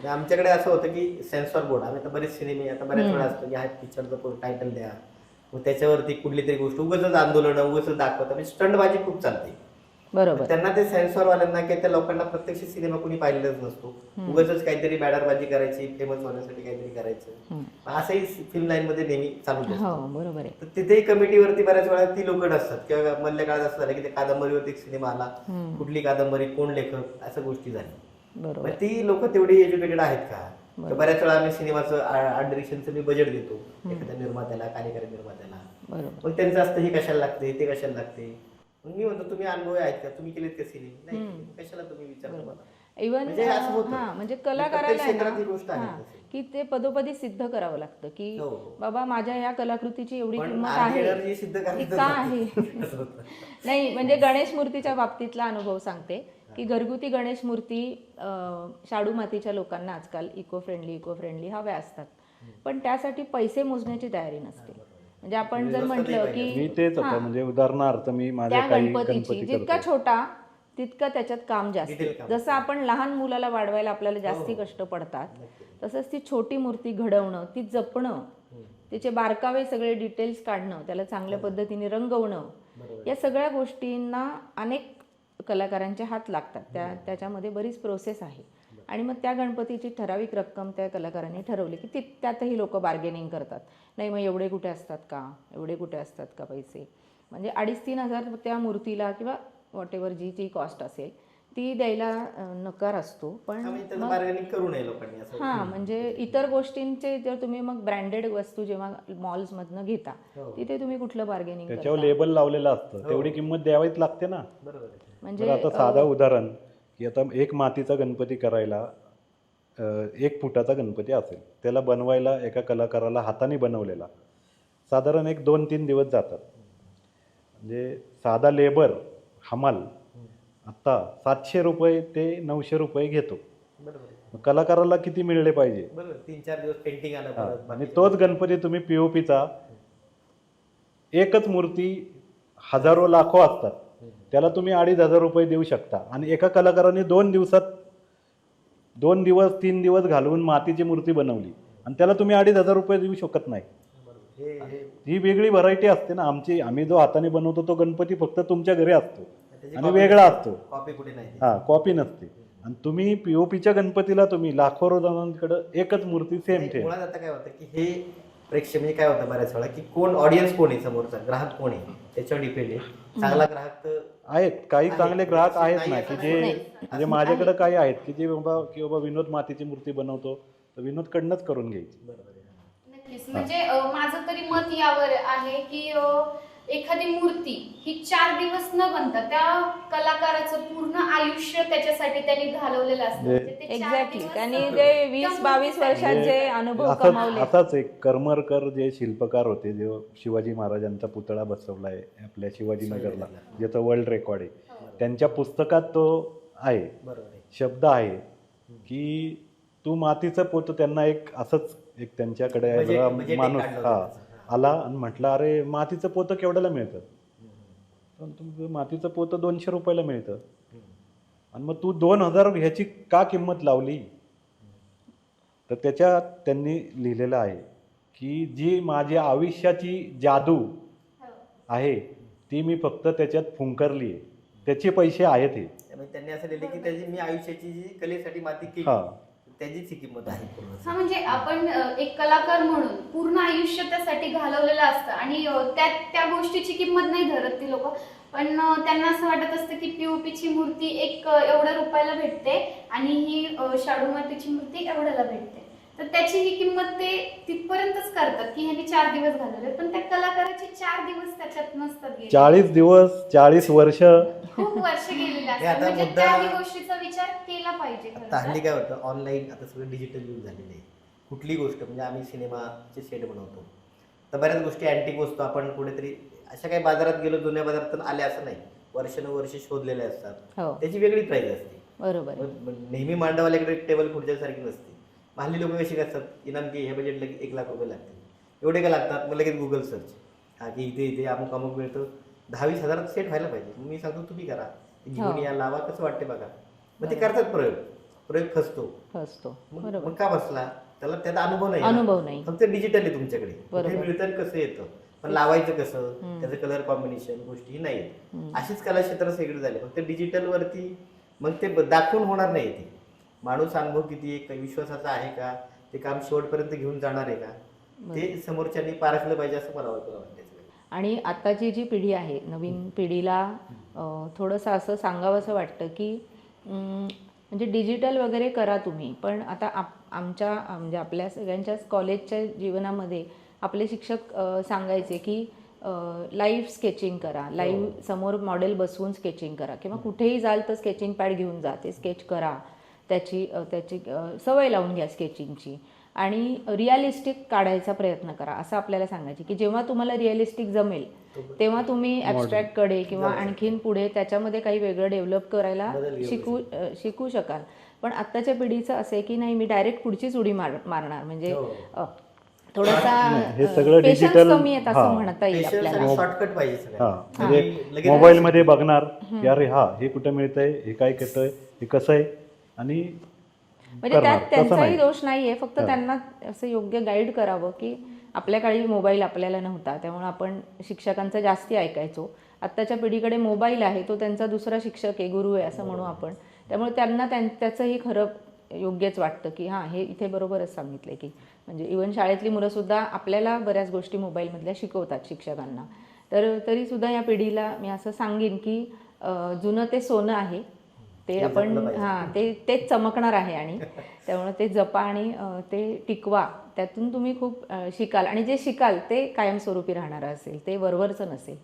बरोबर. आमच्याकडे असं होतं की सेन्सॉर बोर्ड, आम्ही आता बरेच सिनेमे आता बऱ्याच वेळा असतो की हा पिक्चरचं टायटल द्या, मग त्याच्यावरती कुठली तरी गोष्ट उगाचच आंदोलन उगाचच दाखवतात म्हणजे स्टंटबाजी खूप चालते. बरोबर. त्यांना ते सेन्सॉरवाल्यांना किंवा त्या लोकांना प्रत्यक्ष सिनेमा कोणी पाहिलेलाच नसतो, उगाचच काहीतरी बॅनरबाजी करायची, फेमस होण्यासाठी काहीतरी करायचं, असंही फिल्म लाईन मध्ये नेहमी चालूच हो असतं. बरोबर आहे. तर तिथेही कमिटीवरती बऱ्याच वेळा ती लोक नसतात किंवा मधल्या काळात असं झालं की त्या कादंबरीवरती एक सिनेमा आला, कुठली कादंबरी, कोण लेखक, असं गोष्टी झाल्या. बरोबर. मग ती लोक तेवढी एज्युकेटेड आहेत का? तर बऱ्याच वेळा आम्ही सिनेमाचं आर्ट डिरेक्शनचं मी बजेट देतो एखाद्या निर्मात्याला, कार्यकारी निर्मात्याला, बरोबर. मग त्यांचं असतं हे कशाला लागते, ते कशाला लागते. मग मी म्हणतो तुम्ही अनुभव आहेत का, तुम्ही केलेत का सिनेमे? नाही, कशाला तुम्ही विचारता? इव्हन म्हणजे असं होतं. हा म्हणजे प्रत्येक कलाकाराला आहे क्षेत्रात ही ना, गोष्ट आहे हा, तशी. की ते पदोपदी सिद्ध करावं लागतं की हो. बाबा माझ्या या कलाकृतीची एवढी पण किंमत आधी आहे एनर्जी सिद्ध की करायचं का नाही. आहे. असं होतं. नाही म्हणजे गणेश मूर्तीच्या बाबतीतला अनुभव सांगते की घरगुती गणेश मूर्ती शाडू मातीच्या लोकांना आजकाल इको फ्रेंडली हव्या असतात, पण त्यासाठी पैसे मोजण्याची तयारी नसते. म्हणजे आपण जर म्हटलं मी की तेच हा, होतं म्हणजे उदाहरणार्थ मी माझ्या त्या काही गणपतीची गणपती जितका करतो. छोटा तितकं त्याच्यात काम जास्त. Detail काम. जसं आपण लहान मुलाला वाढवायला आपल्याला जास्ती कष्ट पडतात, तसंच ती छोटी मूर्ती घडवणं, ती जपणं, तिचे बारकावे सगळे डिटेल्स काढणं, त्याला चांगल्या पद्धतीने रंगवणं, या सगळ्या गोष्टींना अनेक कलाकारांचे हात लागतात. त्याच्यामध्ये बरीच प्रोसेस आहे. आणि मग त्या गणपतीची ठराविक रक्कम त्या कलाकारांनी ठरवली की त्यातही लोक बार्गेनिंग करतात. नाही मग एवढे कुठे असतात का, एवढे कुठे असतात का पैसे, म्हणजे 2,500-3,000 हजार त्या मूर्तीला किंवा वॉट एव्हर जी कॉस्ट असेल ती द्यायला नकार असतो. पण बार्गेनिंग करू नये लोकांनी असं. हां म्हणजे इतर गोष्टींचे जर तुम्ही मग ब्रँडेड वस्तू जेव्हा मॉल्समधनं घेता तिथे तुम्ही कुठलं बार्गेनिंग त्याच्यावर करता. लेबल लावलेलं असतं, तेवढी किंमत द्यावीच लागते ना. बरोबर आहे. म्हणजे तर आता साधं उदाहरण की आता एक मातीचा गणपती करायला 1 फुटाचा गणपती असेल, त्याला बनवायला एका कलाकाराला हाताने बनवलेला साधारण 1-2-3 दिवस जातात. म्हणजे साधा लेबर हमाल आत्ता 700 रुपये ते 900 रुपये घेतो. बरोबर आहे. मग कलाकाराला किती मिळले पाहिजे? बरोबर, 3-4 दिवस पेंटिंग आलं हा. परत. आणि तोच गणपती तुम्ही पीओपीचा एकच मूर्ती हजारो लाखो असतात, त्याला तुम्ही 2,500 रुपये देऊ शकता. आणि एका कलाकाराने 2 दिवसात 2 दिवस 3 दिवस घालवून मातीची मूर्ती बनवली आणि त्याला तुम्ही 2,500 रुपये देऊ शकत नाही. ही वेगळी व्हरायटी असते ना. आम्ही जो हाताने बनवतो तो गणपती फक्त तुमच्या घरी असतो आणि वेगळा असतो. कॉपी कुठे नाही. हा, कॉपी नसते. आणि तुम्ही पीओपीच्या गणपतीला तुम्ही लाखो जणांकडे एकच मूर्ती सेम ठेव. मुळात आता काय होतं की हे प्रेक्षक म्हणजे काय होतं बऱ्याच वेळा की कोण ऑडियन्स कोण आहे, समोरचा ग्राहक कोण आहे त्याच्यावर डिपेंड आहे. चांगला ग्राहक तर आहेत, काही चांगले ग्राहक आहेत नाही ना असं की जे नाही. म्हणजे माझ्याकडे काही आहेत की जे बाबा विनोद मातीची मूर्ती बनवतो तर विनोदकडनंच करून घ्यायची. नक्कीच. म्हणजे माझं तरी मत यावर आहे की एखादी मूर्ती ही 4 दिवस न बनता त्या कलाकाराचं पूर्ण आयुष्य त्याच्यासाठी त्यांनी घालवलेलं असतं. म्हणजे ते 4 एक्झॅक्टली दिवस त्यांनी त्या ते 20-22 मूर्तीसाठी- वर्षांचे अनुभव असंच कमावले. असाच एक करमरकर जे शिल्पकार होते, जे शिवाजी महाराजांचा पुतळा बसवलाय आपल्या शिवाजीनगरला, ज्याचं वर्ल्ड रेकॉर्ड आहे, त्यांच्या पुस्तकात तो आहे, शब्द आहे की तू मातीचं पोत. त्यांना एक असंच एक त्यांच्याकडे बजेट माणूस काढलं आला आणि म्हटलं अरे मातीचं पोतं केवढ्याला मिळतं? पण तुमचं मातीचं पोतं 200 रुपयाला मिळतं आणि मग तू 2,000 ह्याची का किंमत लावली? तर त्याच्यात त्यांनी लिहिलेलं आहे की जी माझ्या आयुष्याची जादू आहे ती मी फक्त त्याच्यात फुंकरली आहे, त्याचे पैसे आहेत हे. त्यांनी असं लिहिले की त्याची मी आयुष्याची जी कलेसाठी माती केली त्याचीच ही किंमत आहे. हा म्हणजे आपण एक कलाकार म्हणून पूर्ण आयुष्य त्यासाठी घालवलेलं असतं आणि त्या गोष्टीची किंमत नाही धरत ती लोक. पण त्यांना असं वाटत असतं की पीओपीची मूर्ती एक एवढ्या रुपयाला भेटते आणि ही शाडू मातीची मूर्ती एवढ्याला भेटते, तर त्याची ही किंमत ते तिथपर्यंतच करतात की ह्यांनी 4 दिवस घालवले. पण त्या कलाकाराचे 4 दिवस त्याच्यात नसतात गेले. 40 दिवस 40 वर्ष खूप वर्ष गेलेले आता असतात. म्हणजे मुद्दा- त्याही गोष्टीचा विचार केला पाहिजे खरं आता हल्ली तर. काय होतं, ऑनलाईन आता सगळं डिजिटल युग झालेलं आहे. कुठली गोष्ट म्हणजे आम्ही सिनेमाचे सेट बनवतो तर बऱ्याच गोष्टी अँटिक वस्तू आपण कुठेतरी अशा काही बाजारात गेलो, जुन्या बाजारात आल्या असं नाही, वर्षानुवर्ष शोधलेले असतात, त्याची वेगळी प्राईस असते. बरोबर. नेहमी मांडवाल्याकडे टेबल खुर्च्यासारखी नसते. हल्ली लोक कशी करतात, इनाम की हे बजेटला 1 लाख रुपये लागतील, एवढे का लागतात, मग लगेच गुगल सर्च, हा की इथे अमुक अमुक मिळतं, 10-20 हजारात सेट व्हायला पाहिजे. मी सांगतो तुम्ही करा, घेऊन या, लावा, कसं वाटते बघा. मग ते करतात प्रयोग फसतो. असतो. मग बरोबर. मग का बसला? त्याला त्याचा अनुभव नाही ना. अनुभव नाही. फक्त डिजिटल आहे तुमच्याकडे. बरोबर. कुठे मिळतं आणि कसं येतं, पण लावायचं कसं, त्याचं कलर कॉम्बिनेशन गोष्टी नाही आहेत. अशीच कला क्षेत्र सगळे झाले. फक्त डिजिटल वरती मग ते दाखवून होणार नाही. ते माणूस अनुभव किती आहे, विश्वासाचा आहे का, ते काम शेवटपर्यंत घेऊन जाणार आहे का, ते समोरच्यानी पारखलं पाहिजे असं मला वाटतं. आणि आताची जी पिढी आहे, नवीन पिढीला थोडंसं असं सांगावंसं वाटतं की म्हणजे डिजिटल वगैरे करा तुम्ही, पण आता आमच्या म्हणजे आपल्या सगळ्यांच्याच कॉलेजच्या जीवनामध्ये आपले शिक्षक सांगायचे की लाईव्ह स्केचिंग करा, लाईव्ह समोर मॉडेल बसवून स्केचिंग करा, किंवा कुठेही जाल तर स्केचिंग पॅड घेऊन जा, ते स्केच करा, त्याची सवय लावून घ्या स्केचिंगची, आणि रिअलिस्टिक काढायचा प्रयत्न करा असं आपल्याला सांगायचे. की जेव्हा तुम्हाला रिअलिस्टिक जमेल तेव्हा तुम्ही ॲबस्ट्रॅक्टकडे किंवा आणखीन पुढे त्याच्यामध्ये काही वेगळं डेव्हलप करायला शिकू शकाल. पण आत्ताच्या पिढीचं असं आहे की नाही, मी डायरेक्ट पुढचीच उडी मारणार, म्हणजे थोडासा हे सगळं पेशन्स डिजिटल कमी आहेत असं म्हणता येईल आपल्याला. शॉर्टकट पाहिजे हा, सगळं. म्हणजे मोबाईलमध्ये बघणार की अरे हा हे कुठं मिळतंय, हे काय करतंय, हे कसं आहे, आणि म्हणजे त्यात करणार. तसं त्यांचाही नाही. दोष नाहीये, फक्त त्यांना असं योग्य गाईड करावं की आपल्या काळी मोबाईल आपल्याला नव्हता, त्यामुळे आपण शिक्षकांचं जास्ती ऐकायचो. आत्ताच्या पिढीकडे मोबाईल आहे, तो त्यांचा दुसरा शिक्षक आहे, गुरु आहे असं म्हणू आपण. त्यामुळे त्यांना त्याचंही खरं योग्यच वाटतं की हां, हे इथे बरोबरच सांगितले की म्हणजे इव्हन शाळेतली मुलंसुद्धा आपल्याला बऱ्याच गोष्टी मोबाईलमधल्या शिकवतात शिक्षकांना. तर तरीसुद्धा या पिढीला मी असं सांगेन की जुनं ते सोनं आहे, ते आपण तेच चमकणार आहे, आणि त्यामुळे ते जपा आणि ते टिकवा. त्यातून तुम्ही खूप शिकाल, आणि जे शिकाल ते कायमस्वरूपी राहणार असेल, ते वरवरचं नसेल.